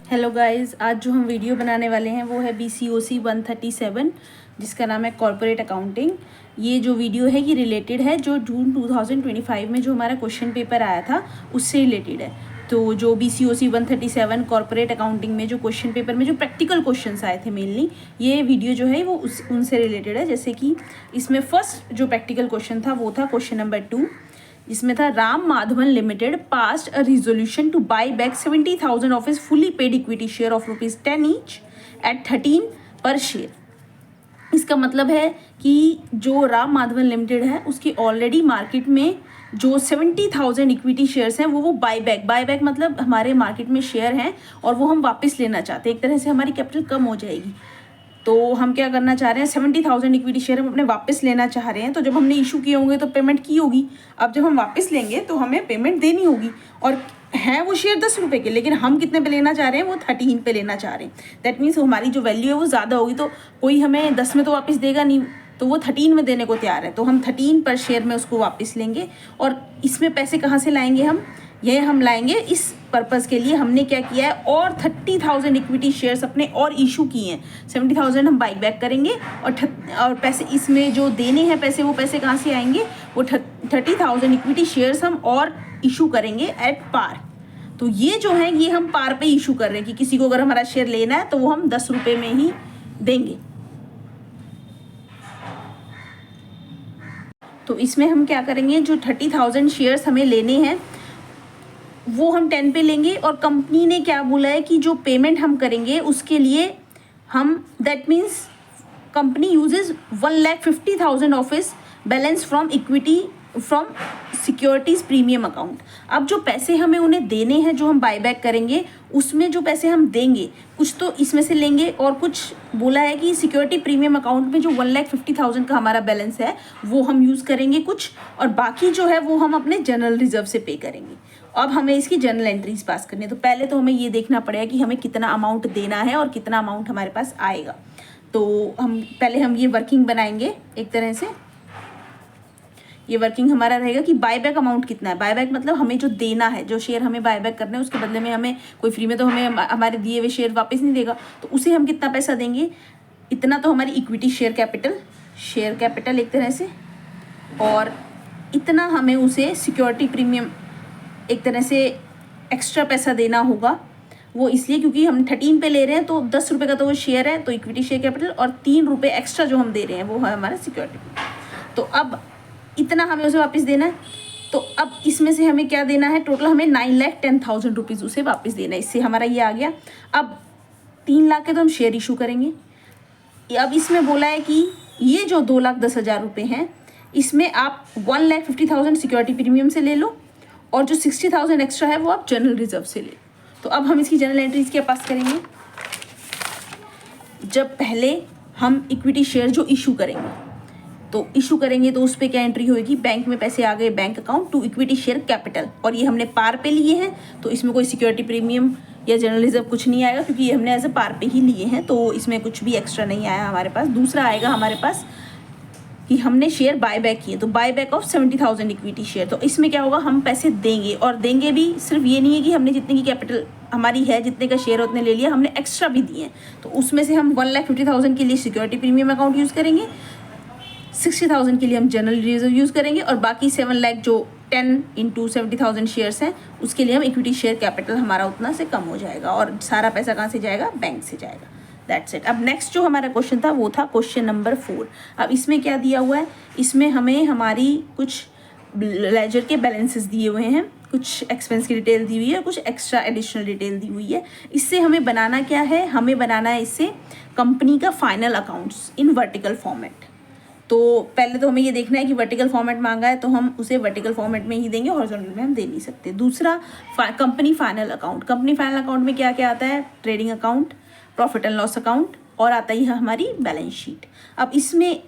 Hello guys, आज जो हम वीडियो बनाने वाले हैं वो है BCOC 137 जिसका नाम है कॉर्पोरेट अकाउंटिंग। ये जो वीडियो है ये रिलेटेड है जो जून 2025 में जो हमारा क्वेश्चन पेपर आया था उससे रिलेटेड है। तो जो BCOC 137 कॉर्पोरेट अकाउंटिंग में जो क्वेश्चन पेपर में जो प्रैक्टिकल क्वेश्चंस आए थे मेनली, ये वीडियो जो है वो उनसे रिलेटेड है। जैसे कि इसमें फर्स्ट जो प्रैक्टिकल क्वेश्चन था वो था क्वेश्चन नंबर 2। इसमें था Ram Madhavan limited passed a resolution two by back 70,000 of his fully paid equity share of ₹10 each eight 13 पर शेयर। इसका मतलब है कि जो राम माधवन लिमिटेड है उसकी ऑलरेडी मार्केट में जो 70,000 इक्विटी शेयर्स हैं वो बाई बैक मतलब हमारे मार्केट में शेयर हैं और वो हम वापस लेना चाहते हैं। एक तरह से हमारी कैपिटल कम हो जाएगी। तो हम क्या करना चाह रहे हैं, 70,000 इक्विटी शेयर हम अपने वापस लेना चाह रहे हैं। तो जब हमने इशू किए होंगे तो पेमेंट की होगी। अब जब हम वापस लेंगे तो हमें पेमेंट देनी होगी। और हैं वो शेयर 10 रुपये के, लेकिन हम कितने पे लेना चाह रहे हैं, वो 13 पे लेना चाह रहे हैं। दैट मीन्स हमारी जो वैल्यू है वो ज़्यादा होगी। तो कोई हमें 10 में तो वापस देगा नहीं, तो वो 13 में देने को तैयार है। तो हम 13 पर शेयर में उसको वापस लेंगे। और इसमें पैसे कहाँ से लाएंगे हम लाएंगे इस पर्पज़ के लिए हमने क्या किया है, और 30,000 इक्विटी शेयर्स अपने और इशू किए हैं। 70,000 हम बाई बैक करेंगे और पैसे इसमें जो देने हैं पैसे, वो पैसे कहाँ से आएंगे, वो 30,000 इक्विटी शेयर्स हम और इशू करेंगे एट पार। तो ये जो है ये हम पार पे इशू कर रहे हैं कि किसी को अगर हमारा शेयर लेना है तो वो हम 10 रुपये में ही देंगे। तो इसमें हम क्या करेंगे, जो 30,000 शेयर्स हमें लेने हैं वो हम 10 पे लेंगे। और कंपनी ने क्या बोला है कि जो पेमेंट हम करेंगे उसके लिए हम, that means company uses 1,50,000 of is balance from equity from securities premium account. अब जो पैसे हमें उन्हें देने हैं जो हम बाई बैक करेंगे, उसमें जो पैसे हम देंगे कुछ तो इसमें से लेंगे और कुछ बोला है कि सिक्योरिटी प्रीमियम अकाउंट में जो 1,50,000 का हमारा बैलेंस है वो हम यूज़ करेंगे कुछ, और बाकी जो है वो हम अपने जनरल रिजर्व से पे करेंगे। अब हमें इसकी जनरल एंट्रीज पास करनी है। तो पहले तो हमें ये देखना पड़ेगा कि हमें कितना अमाउंट देना है और कितना अमाउंट हमारे पास आएगा। तो हम ये वर्किंग बनाएंगे एक तरह से। ये वर्किंग हमारा रहेगा कि बाय बैक अमाउंट कितना है। बाय बैक मतलब हमें जो देना है, जो शेयर हमें बाय बैक करना है उसके बदले में हमें कोई फ्री में तो हमें हमारे दिए हुए शेयर वापस नहीं देगा, तो उसे हम कितना पैसा देंगे, इतना तो हमारी इक्विटी शेयर कैपिटल एक तरह से, और इतना हमें उसे सिक्योरिटी प्रीमियम एक तरह से एक्स्ट्रा पैसा देना होगा। वो इसलिए क्योंकि हम 13 पे ले रहे हैं तो 10 रुपये का तो वो शेयर है, तो इक्विटी शेयर कैपिटल, और 3 रुपये एक्स्ट्रा जो हम दे रहे हैं वो है हमारा सिक्योरिटी। तो अब इतना हमें उसे वापस देना है। तो अब इसमें से हमें क्या देना है, टोटल हमें 9,10,000 रुपीज़ उसे वापस देना है। इससे हमारा ये आ गया। अब 3 लाख के तो हम शेयर इशू करेंगे। अब इसमें बोला है कि ये जो 2,10,000 रुपये हैं इसमें आप 1,50,000 सिक्योरिटी प्रीमियम से ले लो और जो 60,000 एक्स्ट्रा है वो आप जनरल रिजर्व से ले लो। तो अब हम इसकी जनरल एंट्रीज क्या पास करेंगे, जब पहले हम इक्विटी शेयर जो इशू करेंगे तो उस पर क्या एंट्री होगी, बैंक में पैसे आ गए bank account to equity share capital, और ये हमने पार पे लिए हैं तो इसमें कोई सिक्योरिटी प्रीमियम या जनरल रिजर्व कुछ नहीं आएगा क्योंकि ये हमने एज ए पार पे ही लिए हैं, तो इसमें कुछ भी एक्स्ट्रा नहीं आया हमारे पास। दूसरा आएगा हमारे पास कि हमने शेयर बाय बैक किए, तो buy back of 70,000 equity share. तो इसमें क्या होगा, हम पैसे देंगे, और देंगे भी सिर्फ ये नहीं है कि हमने जितने की कैपिटल हमारी है, जितने का शेयर उतने ले लिया, हमने एक्स्ट्रा भी दिए हैं। तो उसमें से हम 1,50,000 के लिए सिक्योरिटी प्रीमियम अकाउंट यूज़ करेंगे, 60,000 के लिए हम जनरल रिजर्व यूज़ करेंगे, और बाकी 7 लाख जो 10 × 70,000 शेयर्स हैं उसके लिए हम इक्विटी शेयर कैपिटल हमारा उतना से कम हो जाएगा, और सारा पैसा कहाँ से जाएगा, बैंक से जाएगा। That's it. अब नेक्स्ट जो हमारा क्वेश्चन था वो था क्वेश्चन नंबर 4। अब इसमें क्या दिया हुआ है, इसमें हमें हमारी कुछ लेजर के बैलेंसेस दिए हुए हैं, कुछ एक्सपेंस की डिटेल दी हुई है, कुछ एक्स्ट्रा एडिशनल डिटेल दी हुई है। इससे हमें बनाना क्या है, हमें बनाना है इससे कंपनी का final accounts in vertical format. तो पहले तो हमें ये देखना है कि वर्टिकल फॉर्मेट मांगा है तो हम उसे वर्टिकल फॉर्मेट में ही देंगे, हॉरिजॉन्टल में हम दे नहीं सकते। दूसरा कंपनी फाइनल अकाउंट में क्या क्या आता है, trading account, profit and loss account, और आता ही है हमारी बैलेंस शीट। अब इसमें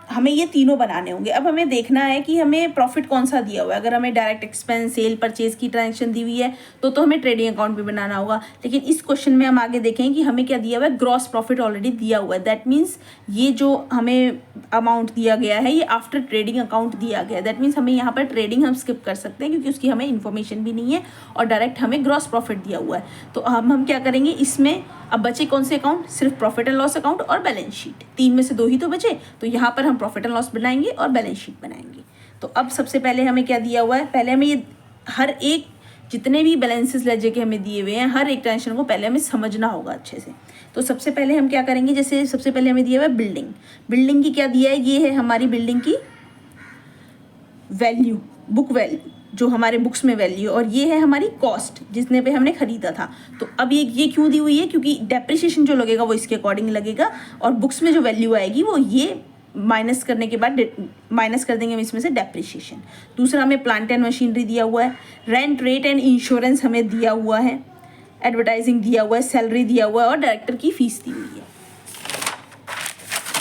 हमें ये तीनों बनाने होंगे। अब हमें देखना है कि हमें प्रॉफिट कौन सा दिया हुआ है। अगर हमें डायरेक्ट एक्सपेंस, सेल, परचेज की ट्रांजेक्शन दी हुई है तो हमें ट्रेडिंग अकाउंट भी बनाना होगा। लेकिन इस क्वेश्चन में हम आगे देखें कि हमें क्या दिया हुआ है, ग्रॉस प्रॉफिट ऑलरेडी दिया हुआ है। दैट मीन्स ये जो हमें अमाउंट दिया गया है ये आफ्टर ट्रेडिंग अकाउंट दिया गया है। दैट मीन्स हमें यहाँ पर ट्रेडिंग हम स्किप कर सकते हैं क्योंकि उसकी हमें इन्फॉर्मेशन भी नहीं है और डायरेक्ट हमें ग्रॉस प्रॉफिट दिया हुआ है। तो हम क्या करेंगे इसमें, अब बचे कौन से अकाउंट, सिर्फ प्रॉफिट एंड लॉस अकाउंट और बैलेंस शीट, तीन में से दो ही तो बचे। तो यहाँ पर हम प्रॉफिट एंड लॉस बनाएंगे और बैलेंस शीट बनाएंगे। तो अब सबसे पहले हमें क्या दिया हुआ है, पहले हमें ये हर एक जितने भी बैलेंसेस लेजर के हमें दिए हुए हैं हर एक ट्रांजेक्शन को पहले हमें समझना होगा अच्छे से। तो सबसे पहले हम क्या करेंगे, जैसे सबसे पहले हमें दिया हुआ है बिल्डिंग। बिल्डिंग की क्या दिया है, ये है हमारी बिल्डिंग की वैल्यू, बुक वैल्यू जो हमारे बुक्स में वैल्यू, और ये है हमारी कॉस्ट जितने पे हमने खरीदा था। तो अब ये क्यों दी हुई है, क्योंकि डेप्रिसिएशन जो लगेगा वो इसके अकॉर्डिंग लगेगा और बुक्स में जो वैल्यू आएगी वो ये माइनस करने के बाद माइनस कर देंगे हम इसमें से डेप्रिसिएशन। दूसरा हमें प्लांट एंड मशीनरी दिया हुआ है, रेंट, रेट एंड इंश्योरेंस हमें दिया हुआ है, एडवर्टाइजिंग दिया हुआ है, सैलरी दिया हुआ है और डायरेक्टर की फीस दी हुई है।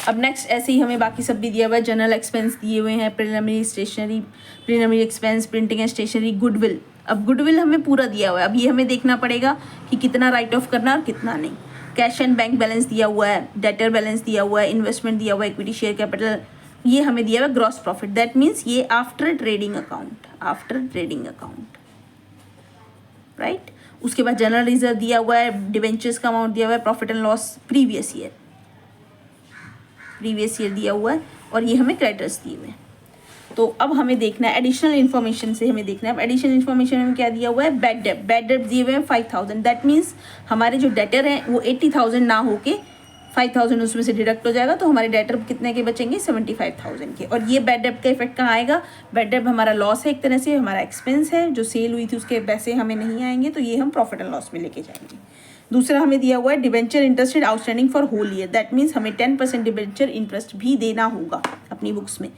अब नेक्स्ट ऐसे ही हमें बाकी सब भी दिया हुआ है, जनरल एक्सपेंस दिए हुए हैं, preliminary expense, printing and stationery, goodwill. अब गुडविल हमें पूरा दिया हुआ है। अब ये हमें देखना पड़ेगा कि कितना राइट ऑफ करना और कितना नहीं। कैश एंड बैंक बैलेंस दिया हुआ है, डेटर बैलेंस दिया हुआ है, इन्वेस्टमेंट दिया हुआ है, इक्विटी शेयर कैपिटल, ये हमें दिया हुआ है ग्रॉस प्रॉफिट। दैट मीन्स ये आफ्टर ट्रेडिंग अकाउंट, राइट। उसके बाद जनरल रिजर्व दिया हुआ है, डिवेंचर्स का अमाउंट दिया हुआ है, profit and loss previous year दिया हुआ है और ये हमें क्रेडिटर्स दिए हुए हैं। तो अब हमें देखना है एडिशनल इन्फॉर्मेशन से, हमें देखना है अब एडिशनल इन्फॉर्मेशन में क्या दिया हुआ है, बैड डेट दिए हुए हैं 5000। दैट मीन्स हमारे जो डेटर हैं वो 80,000 ना होके 5,000 उसमें से डिडक्ट हो जाएगा, तो हमारे डेटर कितने के बचेंगे, 75,000 के। और ये बैड डेट का इफेक्ट कहाँ आएगा, बैड डेट हमारा लॉस है एक तरह से, हमारा एक्सपेंस है, जो सेल हुई थी उसके पैसे हमें नहीं आएंगे, तो ये हम प्रॉफिट एंड लॉस में लेके जाएंगे। दूसरा हमें दिया हुआ है debenture interest outstanding for whole year. That means हमें 10% डिबेंचर इंटरेस्ट भी देना होगा अपनी बुक्स में।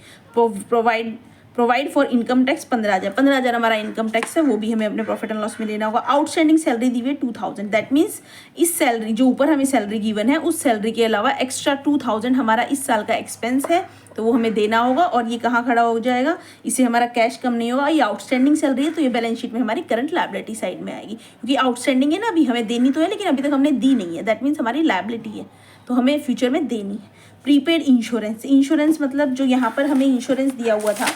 प्रोवाइड फॉर इनकम टैक्स 15,000 हमारा इनकम टैक्स है, वो भी हमें अपने प्रॉफिट एंड लॉस में लेना होगा। आउटस्टैंडिंग सैलरी दी हुई है 2,000। दैट मीन्स इस सैलरी जो ऊपर हमें सैलरी गिवन है उस सैलरी के अलावा एक्स्ट्रा 2,000 हमारा इस साल का एक्सपेंस है, तो वो हमें देना होगा। और ये कहाँ खड़ा हो जाएगा, इससे हमारा कैश कम नहीं होगा। ये आउटस्टैंडिंग सैलरी है तो ये बैलेंस शीट में हमारी करंट लायबिलिटी साइड में आएगी, क्योंकि आउटस्टैंडिंग है ना, अभी हमें देनी तो है लेकिन अभी तक हमने दी नहीं है। दैट मीन्स हमारी लायबिलिटी है तो हमें फ्यूचर में देनी है। प्रीपेड इंश्योरेंस मतलब जो यहाँ पर हमें इंश्योरेंस दिया हुआ था,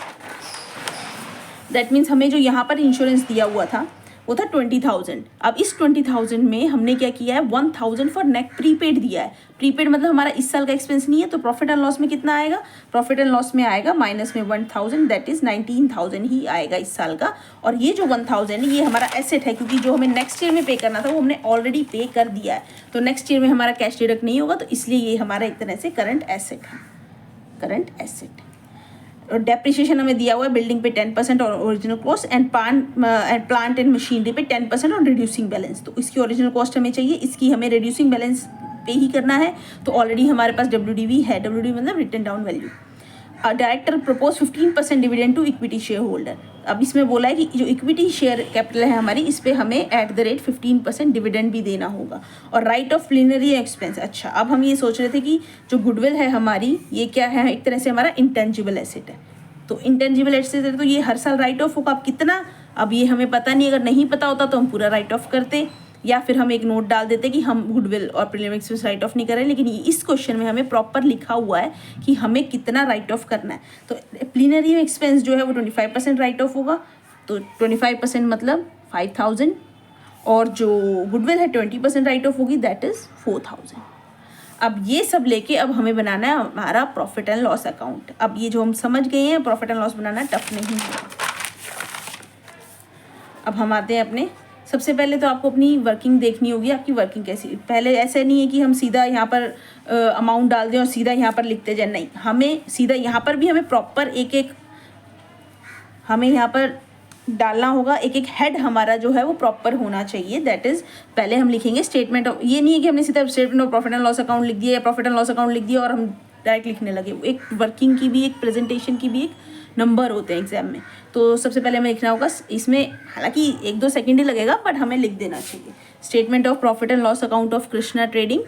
दैट मीन्स हमें जो यहाँ पर इंश्योरेंस दिया हुआ था वो था 20,000। अब इस 20,000 में हमने क्या किया है, 1,000 फॉर नेक प्रीपेड दिया है। प्रीपेड मतलब हमारा इस साल का एक्सपेंस नहीं है, तो प्रॉफिट एंड लॉस में कितना आएगा, प्रॉफिट एंड लॉस में आएगा माइनस में 1,000, दैट इज 19,000 ही आएगा इस साल का। और ये जो 1,000 है ये हमारा एसेट है, क्योंकि जो हमें नेक्स्ट ईयर में पे करना था वो हमने ऑलरेडी पे कर दिया है, तो नेक्स्ट ईयर में हमारा कैश डिडक्ट नहीं होगा, तो इसलिए ये हमारा एक तरह से करंट एसेट है, करंट एसेट। और डेप्रिसिएशन हमें दिया हुआ है बिल्डिंग पे 10% और original cost, and plant and machinery पे 10% और रिड्यूसिंग बैलेंस। तो इसकी ओरिजिनल कॉस्ट हमें चाहिए, इसकी हमें रिड्यूसिंग बैलेंस पे ही करना है, तो ऑलरेडी हमारे पास WDV है। WDV मतलब written down value. Director propose 15% dividend to equity share holder. अब इसमें बोला है कि जो इक्विटी शेयर कैपिटल है हमारी, इस पर हमें @ 15% डिविडेंड भी देना होगा। और राइट ऑफ प्लिनरी एक्सपेंस। अच्छा, अब हम ये सोच रहे थे कि जो गुडविल है हमारी, ये क्या है, एक तरह से हमारा इंटेंजिबल एसेट है। तो इंटेंजिबल एसेट है तो ये हर साल राइट ऑफ होगा। अब कितना, अब ये हमें पता नहीं, अगर नहीं पता होता तो हम पूरा राइट ऑफ करते, या फिर हम एक नोट डाल देते कि हम गुडविल और प्रीलिमिनरी एक्सपेंस राइट ऑफ नहीं कर रहे। लेकिन इस क्वेश्चन में हमें प्रॉपर लिखा हुआ है कि हमें कितना राइट ऑफ करना है। तो प्रीलिमिनरी एक्सपेंस जो है वो 25% राइट ऑफ होगा, तो 25% मतलब 5,000, और जो गुडविल है 20% राइट ऑफ होगी, दैट इज़ 4,000। अब ये सब लेके अब हमें बनाना है हमारा प्रॉफिट एंड लॉस अकाउंट। अब ये जो हम समझ गए हैं, profit and loss banana tough नहीं है। अब हम आते हैं अपने, सबसे पहले तो आपको अपनी वर्किंग देखनी होगी, आपकी वर्किंग कैसी। पहले ऐसे नहीं है कि हम सीधा यहाँ पर अमाउंट डाल दें और सीधा यहाँ पर लिखते जाए, नहीं, हमें सीधा यहाँ पर भी हमें प्रॉपर एक हमें यहाँ पर डालना होगा, एक हेड हमारा जो है वो प्रॉपर होना चाहिए। दैट इज़ पहले हम लिखेंगे स्टेटमेंट ऑफ, ये नहीं है कि हमने सीधा statement of profit and loss account लिख दिया या प्रॉफिट एंड लॉस अकाउंट लिख दिया और हम डायरेक्ट लिखने लगे। एक वर्किंग की भी, एक प्रेजेंटेशन की भी एक नंबर होते हैं एग्जाम में। तो सबसे पहले हमें लिखना होगा, इसमें हालांकि 1-2 सेकेंड ही लगेगा बट हमें लिख देना चाहिए, statement of profit and loss account of Krishna trading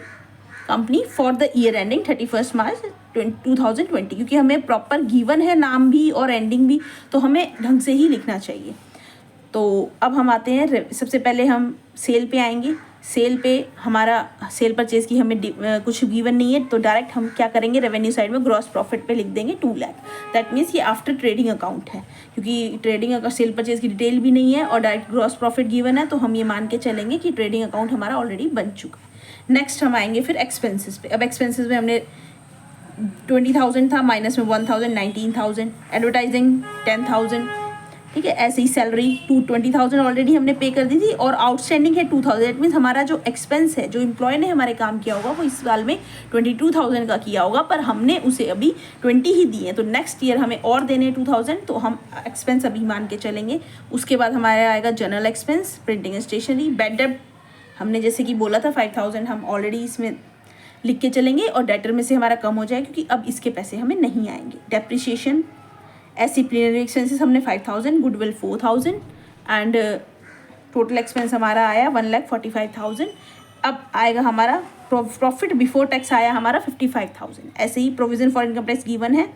company for the year ending 31 मार्च 2020, क्योंकि हमें प्रॉपर गिवन है नाम भी और एंडिंग भी, तो हमें ढंग से ही लिखना चाहिए। तो अब हम आते हैं, सबसे पहले हम सेल पे आएंगे। सेल पे हमारा सेल परचेज़ की हमें कुछ गिवन नहीं है, तो डायरेक्ट हम क्या करेंगे, रेवेन्यू साइड में ग्रॉस प्रॉफिट पे लिख देंगे 2 लाख। दैट मीन्स ये आफ्टर ट्रेडिंग अकाउंट है, क्योंकि ट्रेडिंग अकाउंट सेल परचेज़ की डिटेल भी नहीं है और डायरेक्ट ग्रॉस प्रॉफिट गिवन है, तो हम ये मान के चलेंगे कि ट्रेडिंग अकाउंट हमारा ऑलरेडी बन चुका है। नेक्स्ट हम आएंगे फिर एक्सपेंसेस पे। अब एक्सपेंसेस में हमने 20,000 था, माइनस में 1,000, 19,000, एडवर्टाइजिंग 10,000, ठीक है। ऐसे ही सैलरी 20,000 ऑलरेडी हमने पे कर दी थी और आउटस्टैंडिंग है 2,000। दैट मीन्स हमारा जो एक्सपेंस है, जो एम्प्लॉय ने हमारे काम किया होगा वो इस साल में 22,000 का किया होगा, पर हमने उसे अभी 20 ही दिए, तो नेक्स्ट ईयर हमें और देने 2,000, तो हम एक्सपेंस अभी मान के चलेंगे। उसके बाद हमारा आएगा general expense, printing stationery, bad debt हमने जैसे कि बोला था 5,000 हम ऑलरेडी इसमें लिख के चलेंगे और डेटर में से हमारा कम हो जाएगा, क्योंकि अब इसके पैसे हमें नहीं आएंगे। डेप्रिसिएशन, डिसिप्लिनरी एक्सपेंसेस हमने 5,000, गुडविल 4,000 एंड टोटल एक्सपेंस हमारा आया 1,45,000। अब आएगा हमारा प्रॉफिट बिफोर टैक्स आया हमारा 55,000। ऐसे ही provision for income tax given है,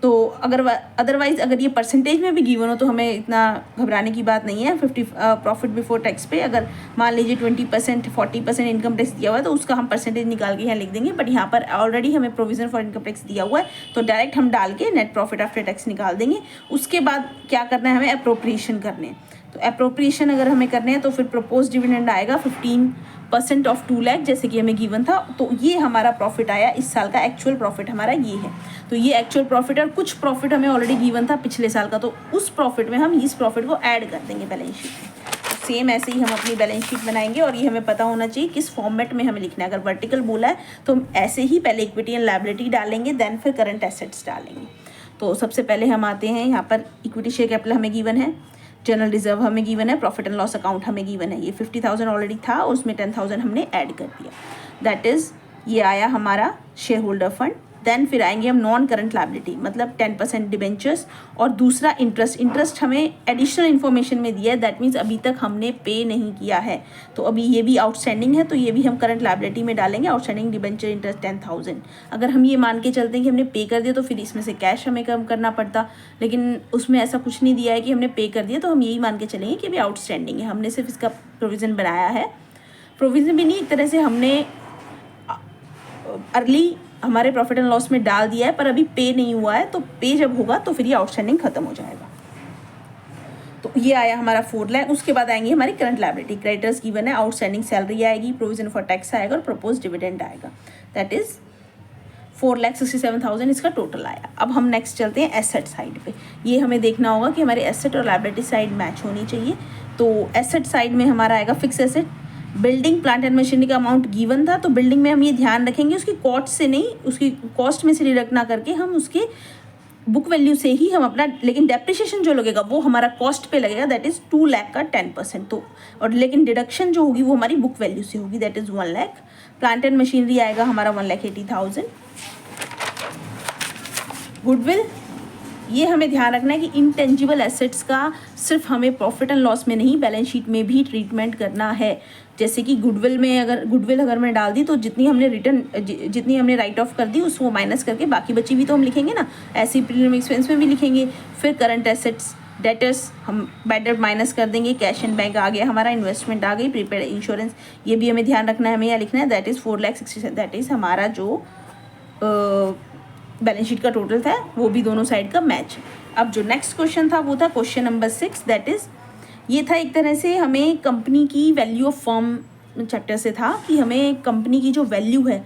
तो अगर अदरवाइज़ अगर ये परसेंटेज में भी गिवन हो तो हमें इतना घबराने की बात नहीं है। 50 प्रॉफिट बिफोर टैक्स पे अगर मान लीजिए 20%, 40% इनकम टैक्स दिया हुआ है तो उसका हम परसेंटेज निकाल के यहाँ लिख देंगे, बट यहाँ पर ऑलरेडी हमें प्रोविज़न फॉर इनकम टैक्स दिया हुआ है, तो डायरेक्ट हम डाल के नेट प्रॉफिट आफ्टर टैक्स निकाल देंगे। उसके बाद क्या करना है, हमें अप्रोप्रिएशन करने हैं। तो अप्रोप्रिएशन अगर हमें करने हैं तो फिर प्रपोज डिविडेंड आएगा 15% ऑफ 2 लाख, जैसे कि हमें गिवन था। तो ये हमारा प्रॉफिट आया इस साल का, एक्चुअल प्रॉफिट हमारा ये है। तो ये एक्चुअल प्रॉफिट और कुछ प्रॉफिट हमें ऑलरेडी गिवन था पिछले साल का, तो उस प्रॉफिट में हम इस प्रॉफिट को ऐड कर देंगे बैलेंस शीट में। तो सेम ऐसे ही हम अपनी बैलेंस शीट बनाएंगे और ये हमें पता होना चाहिए किस फॉर्मेट में हमें लिखना है। अगर वर्टिकल बोला है तो हम ऐसे ही पहले इक्विटी एंड लायबिलिटी डालेंगे, देन फिर करंट एसेट्स डालेंगे। तो सबसे पहले हम आते हैं यहाँ पर, इक्विटी शेयर कैपिटल हमें गिवन है, जनरल रिजर्व हमें गिवन है, प्रॉफिट एंड लॉस अकाउंट हमें गिवन है। ये 50,000 ऑलरेडी था और उसमें 10,000 हमने ऐड कर दिया। दैट इज़ ये आया हमारा शेयर होल्डर फंड। देन फिर आएंगे हम नॉन करंट लायबिलिटी, मतलब 10% डिबेंचर्स और दूसरा इंटरेस्ट। इंटरेस्ट हमें एडिशनल इन्फॉर्मेशन में दिया है, दैट मीन्स अभी तक हमने पे नहीं किया है, तो अभी ये भी आउटस्टैंडिंग है, तो ये भी हम करंट लायबिलिटी में डालेंगे। Outstanding debenture interest 10,000। अगर हम ये मान के चलते हैं कि हमने पे कर दिया तो फिर इसमें से कैश हमें कम करना पड़ता, लेकिन उसमें ऐसा कुछ नहीं दिया है कि हमने पे कर दिया, तो हम यही मान के चलेंगे कि अभी आउटस्टैंडिंग है। हमने सिर्फ इसका प्रोविज़न बनाया है, प्रोविज़न भी नहीं, एक तरह से हमने अर्ली हमारे प्रॉफिट एंड लॉस में डाल दिया है, पर अभी पे नहीं हुआ है, तो पे जब होगा तो फिर ये आउटस्टैंडिंग खत्म हो जाएगा। तो ये आया हमारा 4 लाख। उसके बाद आएंगे हमारी करंट लायबिलिटी, क्रेडिटर्स गिवन है, आउटस्टैंडिंग सैलरी आएगी, प्रोविजन फॉर टैक्स आएगा और प्रपोज डिविडेंड आएगा। दैट इज 4,67,000 इसका टोटल आया। अब हम नेक्स्ट चलते हैं एसेट साइड पे। ये हमें देखना होगा कि हमारे एसेट और लायबिलिटी साइड मैच होनी चाहिए। तो एसेट साइड में हमारा आएगा fix asset, building plant and machinery का अमाउंट गिवन था, तो बिल्डिंग में हम ये ध्यान रखेंगे उसकी कॉस्ट से नहीं, उसकी कॉस्ट में से डिडक्ट ना करके हम उसके बुक वैल्यू से ही हम अपना, लेकिन डेप्रिसिएशन जो लगेगा वो हमारा कॉस्ट पे लगेगा, दैट इज़ 2 लाख का 10%। तो और लेकिन डिडक्शन जो होगी वो हमारी बुक वैल्यू से होगी, that is 1 lakh. Plant and machinery आएगा हमारा 1,80,000। गुडविल, ये हमें ध्यान रखना है कि इंटेंजिबल एसेट्स का सिर्फ हमें प्रॉफिट एंड लॉस में नहीं, बैलेंस शीट में भी ट्रीटमेंट करना है। जैसे कि गुडविल अगर मैं डाल दी तो जितनी हमने राइट ऑफ कर दी उसको माइनस करके बाकी बची भी तो हम लिखेंगे ना, ऐसे ही प्रीमियम एक्सपेंस में भी लिखेंगे। फिर करंट एसेट्स, डेटर्स हम बैड डेट माइनस कर देंगे, कैश एंड बैंक आ गया हमारा, इन्वेस्टमेंट आ गई, प्रीपेड इंश्योरेंस, ये भी हमें ध्यान रखना है, हमें यहाँ लिखना है। दैट इज़ 4,67,000, दैट इज़ हमारा जो बैलेंस शीट का टोटल था, वो भी दोनों साइड का मैच। अब जो नेक्स्ट क्वेश्चन था वो था क्वेश्चन नंबर 6, दैट इज़ ये था एक तरह से हमें कंपनी की वैल्यू ऑफ फर्म चैप्टर से था कि हमें कंपनी की जो वैल्यू है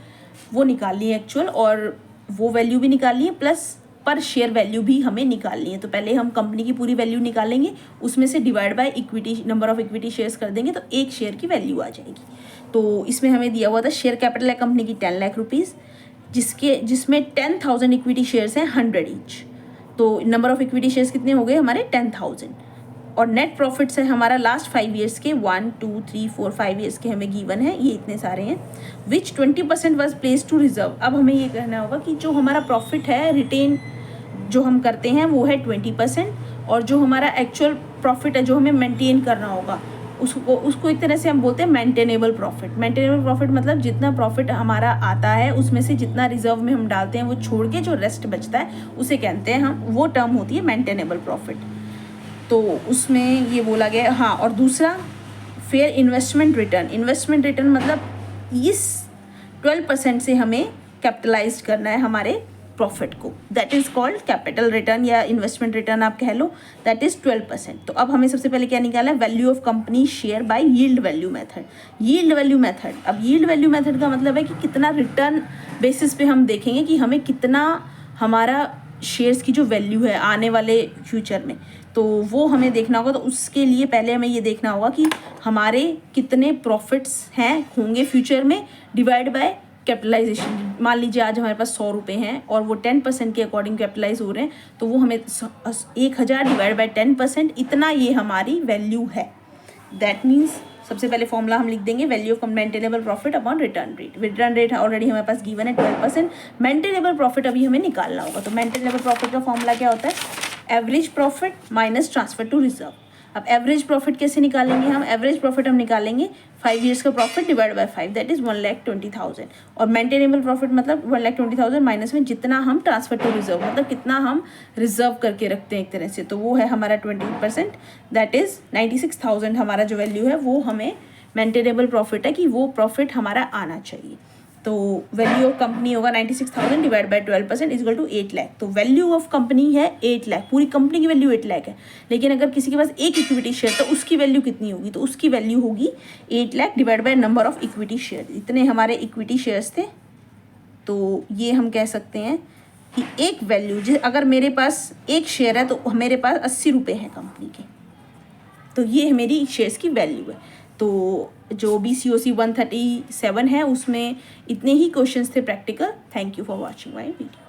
वो निकालनी है एक्चुअल, और वो वैल्यू भी निकालनी है प्लस पर शेयर वैल्यू भी हमें निकालनी है। तो पहले हम कंपनी की पूरी वैल्यू निकालेंगे, उसमें से divide by equity, number of equity shares कर देंगे, तो एक शेयर की वैल्यू आ जाएगी। तो इसमें हमें दिया हुआ था शेयर कैपिटल है कंपनी की 10 लाख रुपीज़, जिसमें 10,000 इक्विटी शेयर्स हैं 100 ईच। तो नंबर ऑफ इक्विटी शेयर्स कितने हो गए हमारे 10,000। और नेट प्रॉफिट्स है हमारा लास्ट 5 ईयर्स के, 1 2 3 4 5 ईयर्स के हमें गिवन है, ये इतने सारे हैं। विच 20% वॉज प्लेस टू रिजर्व। अब हमें ये कहना होगा कि जो हमारा प्रॉफिट है रिटेन जो हम करते हैं वो है 20%, और जो हमारा एक्चुअल प्रॉफिट है जो हमें मेंटेन करना होगा उसको एक तरह से हम बोलते हैं मेंटेनेबल प्रॉफिट। मेंटेनेबल प्रॉफिट मतलब जितना प्रॉफिट हमारा आता है उसमें से जितना रिजर्व में हम डालते हैं वो छोड़ के जो रेस्ट बचता है उसे कहते हैं हम, वो टर्म होती है मेंटेनेबल प्रॉफिट। तो उसमें ये बोला गया। हाँ, और दूसरा fair investment return. Investment return मतलब इस 12% से हमें कैपिटलाइज करना है हमारे प्रॉफिट को, that is called capital return या इन्वेस्टमेंट रिटर्न आप कह लो, दैट इज़ 12%। तो अब हमें सबसे पहले क्या निकालना है, value of company share by yield value method. Yield value method, अब यील्ड वैल्यू मेथड का मतलब है कि कितना रिटर्न बेसिस पे हम देखेंगे कि हमें कितना हमारा शेयर्स की जो वैल्यू है आने वाले फ्यूचर में, तो वो हमें देखना होगा। तो उसके लिए पहले हमें ये देखना होगा कि हमारे कितने प्रॉफिट्स हैं होंगे फ्यूचर में डिवाइड बाय कैपिटलाइजेशन। मान लीजिए आज हमारे पास 100 रुपये हैं और वो 10% के अकॉर्डिंग कैपिटलाइज हो रहे हैं, तो वो हमें 1000 डिवाइड बाय 10%, इतना ये हमारी वैल्यू है। दैट मीन्स सबसे पहले फॉर्मूला हम लिख देंगे, value of maintainable profit upon return rate. Return rate already हमारे पास गिवन है 12%, मेंटेनेबल प्रॉफिट अभी हमें निकालना होगा। तो मेंटेनेबल प्रॉफिट का फॉर्मूला क्या होता है, average profit minus transfer to reserve. अब एवरेज प्रॉफिट कैसे निकालेंगे हम, एवरेज प्रॉफिट हम निकालेंगे 5 ईयर्स का profit divide by 5, that is 1,20,000। और मेंटेनेबल प्रॉफिट मतलब 1,20,000 माइनस में जितना हम ट्रांसफर टू रिजर्व, मतलब कितना हम रिजर्व करके रखते हैं एक तरह से, तो वो है हमारा 20%, दैट इज 96,000। हमारा जो वैल्यू है वो हमें मेंटेनेबल प्रॉफिट है कि वो प्रॉफिट हमारा आना चाहिए। तो वैल्यू ऑफ कंपनी होगा 96,000 divide by 12% equal to 8 lakh. तो वैल्यू ऑफ कंपनी है 8 लाख, पूरी कंपनी की वैल्यू 8 लाख है। लेकिन अगर किसी के पास एक इक्विटी शेयर तो उसकी वैल्यू कितनी होगी, तो उसकी वैल्यू होगी 8 lakh divide by number of equity share. इतने हमारे इक्विटी शेयर्स थे। तो ये हम कह सकते हैं कि एक वैल्यू, अगर मेरे पास एक शेयर है तो मेरे पास 80 रुपये हैं कंपनी के, तो ये मेरी शेयर्स की वैल्यू है। तो जो BCOC 137 है उसमें इतने ही क्वेश्चंस थे practical. Thank you for watching my video.